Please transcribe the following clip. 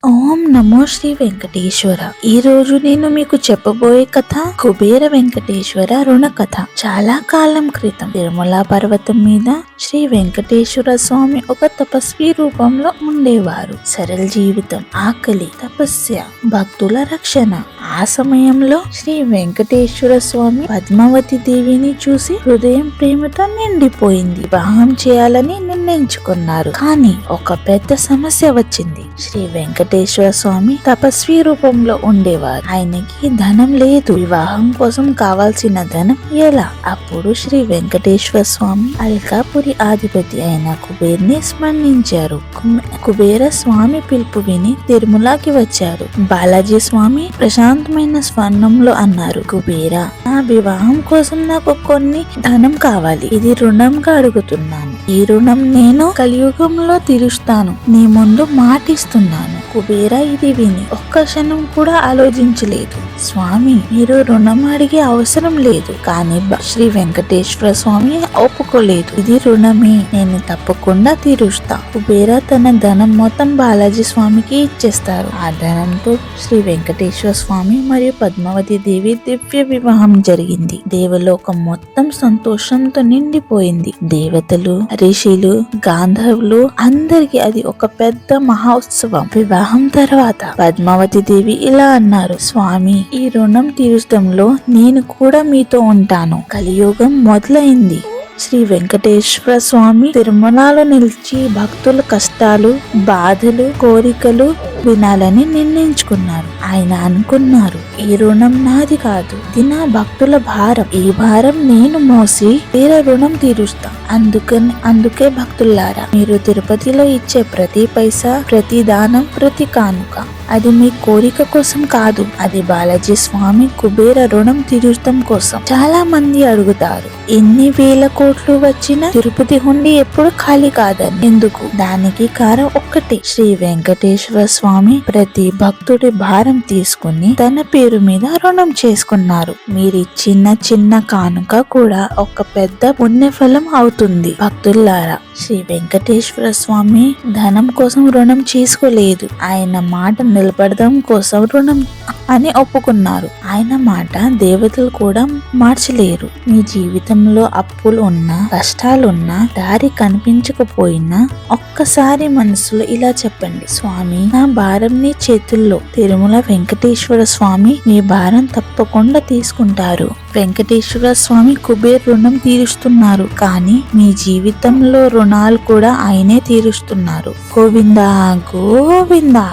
ఓం నమో శ్రీ వెంకటేశ్వర. ఈ రోజు నేను మీకు చెప్పబోయే కథ కుబేర వెంకటేశ్వర రుణ కథ. చాలా కాలం క్రితం తిరుమల పర్వతం మీద శ్రీ వెంకటేశ్వర స్వామి ఒక తపస్వి రూపంలో ఉండేవారు. సరళ జీవితం, ఆకలి, తపస్య, భక్తుల రక్షణ. ఆ సమయంలో శ్రీ వెంకటేశ్వర స్వామి పద్మావతి దేవిని చూసి హృదయం ప్రేమతో నిండిపోయింది. వివాహం చేయాలని నిర్ణయించుకున్నారు. కానీ ఒక పెద్ద సమస్య వచ్చింది. శ్రీ వెంకటేశ్వర స్వామి తపస్వి రూపంలో ఉండేవారు. ఆయనకి ధనం లేదు. వివాహం కోసం కావాల్సిన ధనం ఎలా? అప్పుడు శ్రీ వెంకటేశ్వర స్వామి అల్కాపురి అధిపతి అయిన కుబేర్ని స్మరించారు. కుబేర స్వామి పిలుపు విని తిరుమలకి వచ్చారు. బాలాజీ స్వామి ప్రశాంతమైన స్వర్ణంలో అన్నారు, కుబేర, నా వివాహం కోసం నాకు కొన్ని ధనం కావాలి. ఇది రుణంగా అడుగుతున్నాను. ఈ రుణం నేను కలియుగంలో తీరుస్తాను. నీ ముందు మాటిస్తున్నాను. కుబేర ఇది విని ఒక్క క్షణం కూడా ఆలోచించలేదు. స్వామి, మీరు రుణం అడిగే అవసరం లేదు. కానీ శ్రీ వెంకటేశ్వర స్వామి ఒప్పుకోలేదు. ఇది రుణమే, నేను తప్పకుండా తీరుస్తా. కుబేర తన ధనం మొత్తం బాలాజీ స్వామికి ఇచ్చేస్తారు. ఆ ధనంతో శ్రీ వెంకటేశ్వర స్వామి మరియు పద్మావతి దేవి దివ్య వివాహం జరిగింది. దేవలోకం మొత్తం సంతోషంతో నిండిపోయింది. దేవతలు, ఋషులు, గాంధర్వులు అందరికి అది ఒక పెద్ద మహోత్సవం. వివాహం తర్వాత పద్మావతి దేవి ఇలా అన్నారు, స్వామి, ఈ రుణం తీర్చడంలో నేను కూడా మీతో ఉంటాను. కలియుగం మొదలైంది. శ్రీ వెంకటేశ్వర స్వామి తిరుమలలో నిలిచి భక్తుల కష్టాలు, బాధలు, కోరికలు వినాలని నిర్ణయించుకున్నారు. ఆయన అనుకున్నారు, ఈ రుణం నాది కాదు, ఇది నా భక్తుల భారం. ఈ భారం నేను మోసి వేరే రుణం తీరుస్తా. అందుకే భక్తులారా, మీరు తిరుపతిలో ఇచ్చే ప్రతి పైసా, ప్రతి దానం, ప్రతి కానుక అది మీ కోరిక కోసం కాదు. అది బాలాజీ స్వామి కుబేర రుణం తీర్చడం కోసం. చాలా మంది అడుగుతారు, ఎన్ని వేల కోట్లు వచ్చినా తిరుపతి హుండీ ఎప్పుడు ఖాళీ కాదని. ఎందుకు? దానికి కారణం ఒక్కటే. శ్రీ వెంకటేశ్వర స్వామి ప్రతి భక్తుడి భారం తీసుకుని తన పేరు మీద రుణం చేసుకున్నారు. మీరిచ్చిన చిన్న కానుక కూడా ఒక పెద్ద పుణ్యఫలం అవుతుంది. భక్తులారా, శ్రీ వెంకటేశ్వర స్వామి ధనం కోసం రుణం చేసుకోలేదు. ఆయన మాట నిలబడడం కోసం రుణం అని ఒప్పుకున్నారు. ఆయన మాట దేవతలు కూడా మార్చలేరు. మీ జీవితంలో అప్పులు ఉన్నా, కష్టాలున్నా, దారి కనిపించకపోయినా ఒక్కసారి మనసులో ఇలా చెప్పండి, స్వామి, నా భారం నీ చేతుల్లో. తిరుమల వెంకటేశ్వర స్వామి మీ భారం తప్పకుండా తీసుకుంటారు. వెంకటేశ్వర స్వామి కుబేర్ రుణం తీరుస్తున్నారు. కానీ మీ జీవితంలో రుణాలు కూడా ఆయనే తీరుస్తున్నారు. గోవిందా గోవిందా.